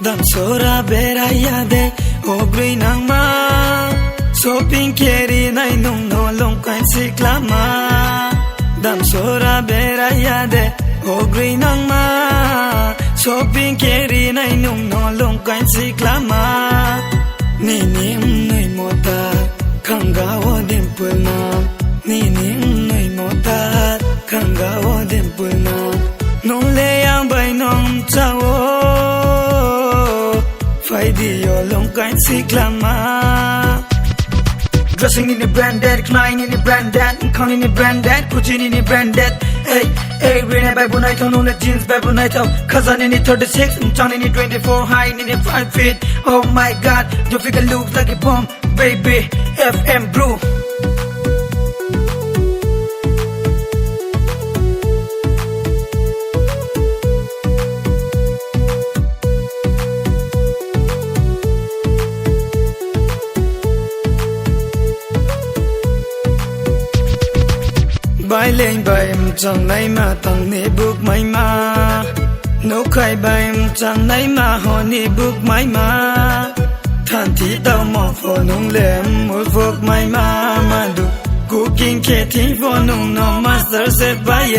dam sora bera yade ogri nangma shopping keri nai nung no long kain siklama dam sora bera yade ogri nangma shopping keri nai nung no long kain siklama ni nai mota khanga wo dimple na ni nai mota khanga wo dimple na nong le yang bai nong chawo Friday your long kind siklama Dressing in the branded, Klein in the branded, Con in the branded, Gucci in the branded. Hey, hey, Rene Babu Night on the jeans, Babu Night out. Cousin in the 36, John in the 24, high in the 5 feet. Oh my God, your figure looks like a bomb, baby. FM Brew. Bài lên bài chẳng nay mà thằng nè bước máy mà nấu khai bài chẳng nay mà họ nè bước máy mà than thì tao mò phô nung lem một bước máy mà đủ cooking kê thì phô nung nó master chef bài